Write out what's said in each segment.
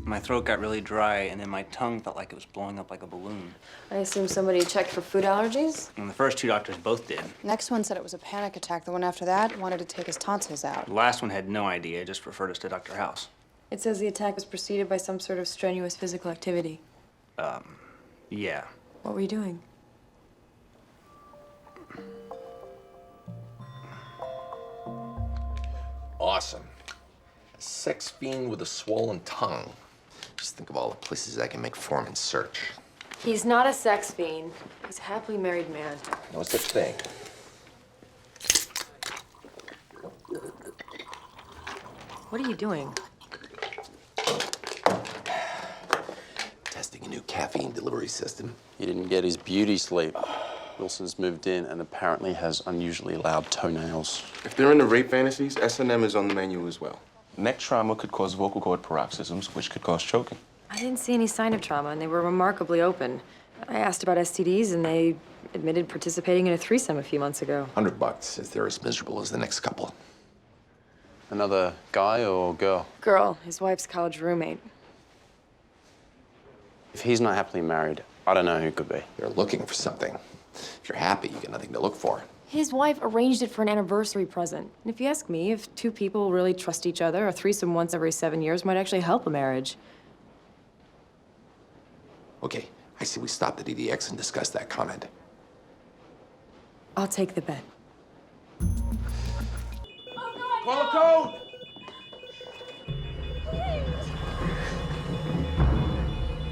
My throat got really dry, and then my tongue felt like it was blowing up like a balloon. I assume somebody checked for food allergies? And the first two doctors both did. Next one said it was a panic attack. The one after that wanted to take his tonsils out. The last one had no idea, just referred us to Dr. House. It says the attack was preceded by some sort of strenuous physical activity. Yeah. What were you doing? Awesome. A sex fiend with a swollen tongue. Just think of all the places I can make Foreman search. He's not a sex fiend. He's a happily married man. No such thing. What are you doing? Testing a new caffeine delivery system. He didn't get his beauty sleep. Wilson's moved in and apparently has unusually loud toenails. If they're into rape fantasies, S&M is on the menu as well. Neck trauma could cause vocal cord paroxysms, which could cause choking. I didn't see any sign of trauma, and they were remarkably open. I asked about STDs, and they admitted participating in a threesome a few months ago. $100 if they're as miserable as the next couple. Another guy or girl? Girl, his wife's college roommate. If he's not happily married, I don't know who could be. You're looking for something. If you're happy, you got nothing to look for. His wife arranged it for an anniversary present. And if you ask me, if two people really trust each other, a threesome once every 7 years might actually help a marriage. Okay, I see we stop the DDX and discuss that comment. I'll take the bet. Call a code!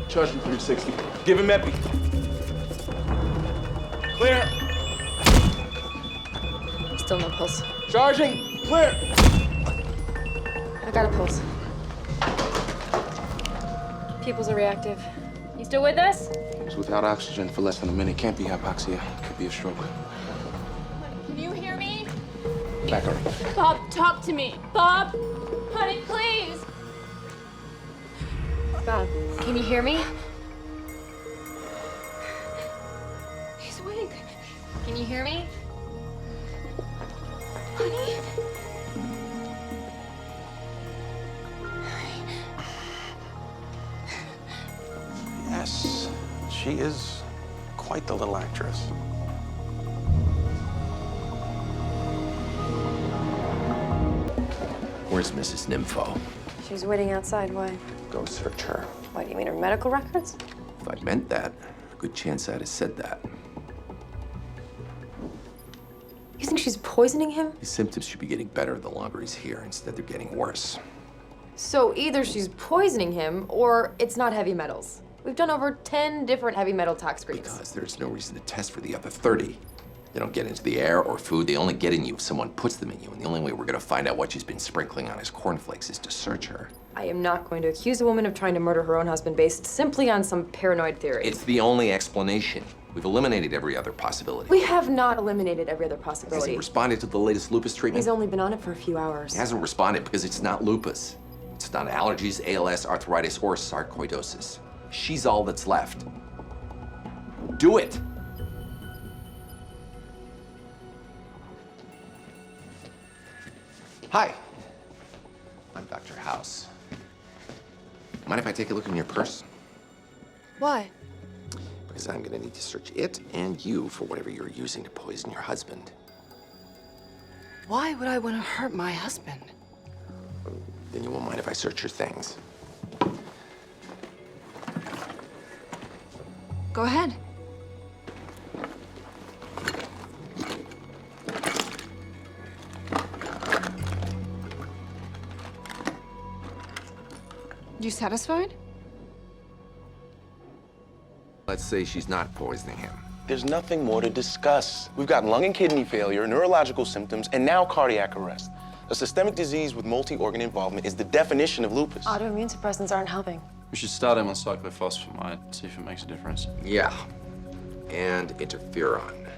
Charge him 360. Give him Epi. Clear. Still no pulse. Charging. Clear. I got a pulse. Pupils are reactive. You still with us? He's without oxygen for less than a minute. Can't be hypoxia. Could be a stroke. Can you hear me? Back up. Bob, talk to me. Bob! Honey, please! Bob, can you hear me? He's awake. Can you hear me? Honey? Yes, she is quite the little actress. Where's Mrs. Nympho? She's waiting outside. Why? Go search her. Why, do you mean her medical records? If I'd meant that, a good chance I'd have said that. You think she's poisoning him? His symptoms should be getting better the longer he's here. Instead, they're getting worse. So either she's poisoning him, or it's not heavy metals. We've done over 10 different heavy metal tox screens. Because there's no reason to test for the other 30. They don't get into the air or food. They only get in you if someone puts them in you. And the only way we're gonna find out what she's been sprinkling on his cornflakes is to search her. I am not going to accuse a woman of trying to murder her own husband based simply on some paranoid theory. It's the only explanation. We've eliminated every other possibility. We have not eliminated every other Has possibility. he responded to the latest lupus treatment? He's only been on it for a few hours. He hasn't responded because it's not lupus. It's not allergies, ALS, arthritis, or sarcoidosis. She's all that's left. Do it! Hi. I'm Dr. House. Mind if I take a look in your purse? Why? Because I'm gonna need to search it and you for whatever you're using to poison your husband. Why would I want to hurt my husband? Then you won't mind if I search your things. Go ahead. You satisfied? Let's say she's not poisoning him. There's nothing more to discuss. We've got lung and kidney failure, neurological symptoms, and now cardiac arrest. A systemic disease with multi-organ involvement is the definition of lupus. Autoimmune suppressants aren't helping. We should start him on cyclophosphamide, see if it makes a difference. Yeah. And interferon.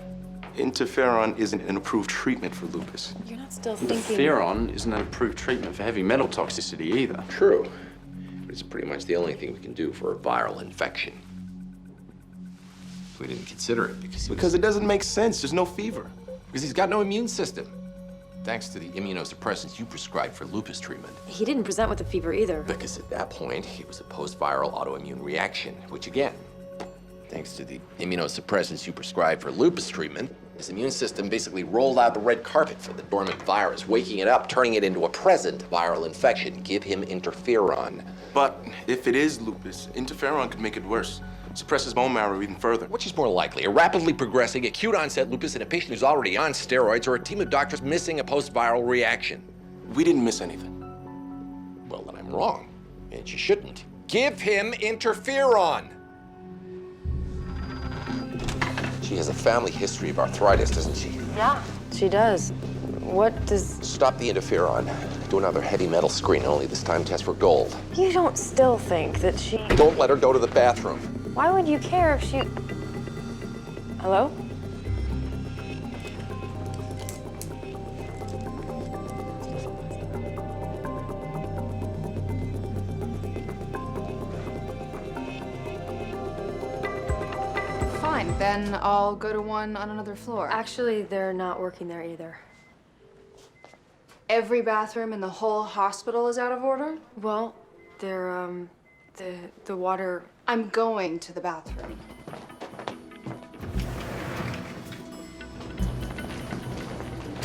Interferon isn't an approved treatment for lupus. You're not still thinking... Interferon isn't an approved treatment for heavy metal toxicity either. True. But it's pretty much the only thing we can do for a viral infection. We didn't consider it because Because it doesn't make sense. There's no fever. because he's got no immune system. thanks to the immunosuppressants you prescribed for lupus treatment. He didn't present with a fever either. Because at that point, it was a post-viral autoimmune reaction, which again, thanks to the immunosuppressants you prescribed for lupus treatment, his immune system basically rolled out the red carpet for the dormant virus, waking it up, turning it into a present viral infection. Give him interferon. But if it is lupus, interferon could make it worse. Suppress his bone marrow even further. Which is more likely, a rapidly progressing acute onset lupus in a patient who's already on steroids, or a team of doctors missing a post-viral reaction? We didn't miss anything. Well, then I'm wrong, and you shouldn't. Give him interferon! She has a family history of arthritis, doesn't she? Yeah, she does. What does... Stop the interferon. Do another heavy metal screen, only this time test for gold. You don't still think that she... Don't let her go to the bathroom. Why would you care if she... Hello? Fine, then I'll go to one on another floor. Actually, they're not working there either. Every bathroom in the whole hospital is out of order? Well, they're, the water... I'm going to the bathroom.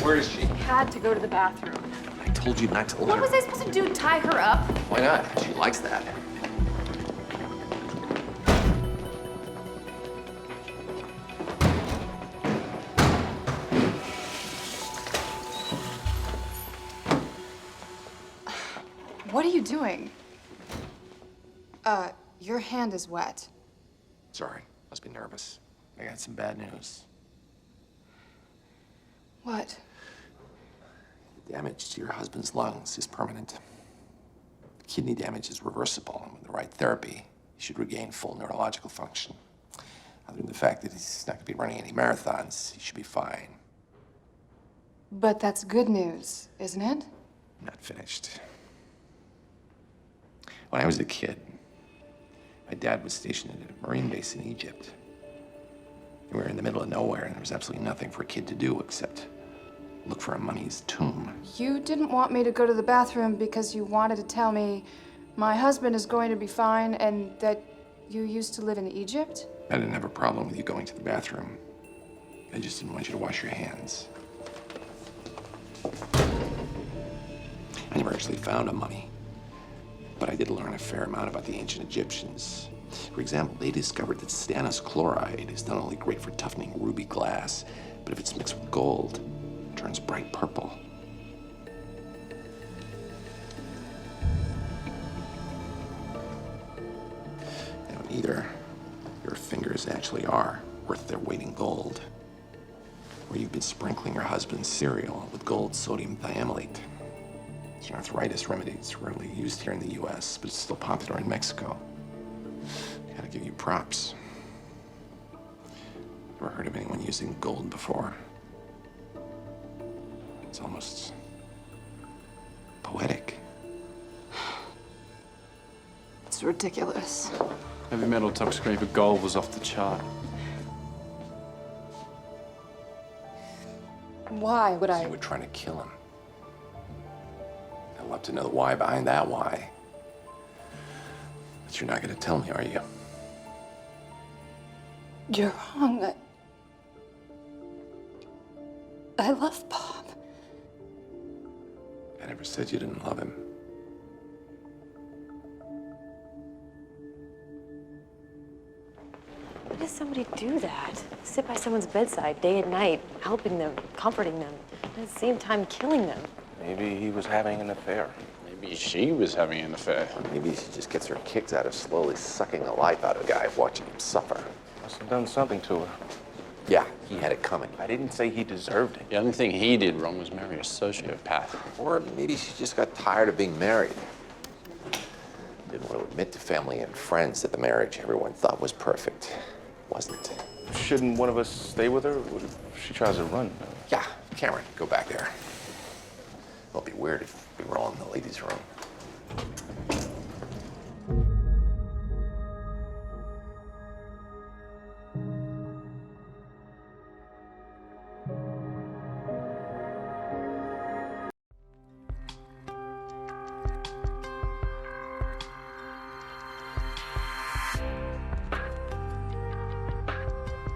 Where is she? Had to go to the bathroom. I told you not to let What her. was I supposed to do, tie her up? Why not? She likes that. What are you doing? Your hand is wet. Sorry, must be nervous. I got some bad news. What? The damage to your husband's lungs is permanent. Kidney damage is reversible, and with the right therapy, he should regain full neurological function. Other than the fact that he's not going to be running any marathons, he should be fine. But that's good news, isn't it? Not finished. When I was a kid, my dad was stationed at a Marine base in Egypt. We were in the middle of nowhere, and there was absolutely nothing for a kid to do except look for a mummy's tomb. You didn't want me to go to the bathroom because you wanted to tell me my husband is going to be fine and that you used to live in Egypt? I didn't have a problem with you going to the bathroom. I just didn't want you to wash your hands. I never actually found a mummy, but I did learn a fair amount about the ancient Egyptians. For example, they discovered that stannous chloride is not only great for toughening ruby glass, but if it's mixed with gold, it turns bright purple. And either your fingers actually are worth their weight in gold, or you've been sprinkling your husband's cereal with gold sodium thiamylate. It's an arthritis remedy. It's rarely used here in the US, but it's still popular in Mexico. Gotta give you props. Ever heard of anyone using gold before? It's almost poetic. It's ridiculous. Heavy metal toxicity for gold was off the chart. Why would I? You were trying to kill him. I'd love to know the why behind that why. But you're not gonna tell me, are you? You're wrong. I love Bob. I never said you didn't love him. Why does somebody do that? Sit by someone's bedside day and night, helping them, comforting them, and at the same time killing them. Maybe he was having an affair. Maybe she was having an affair. Maybe she just gets her kicks out of slowly sucking the life out of a guy, watching him suffer. Must have done something to her. Yeah, he had it coming. I didn't say he deserved it. The only thing he did wrong was marry a sociopath. Or maybe she just got tired of being married. Didn't want to admit to family and friends that the marriage everyone thought was perfect wasn't. Shouldn't one of us stay with her? What if she tries to run? Yeah, Cameron, go back there. It'll be weird if we were all in the ladies' room.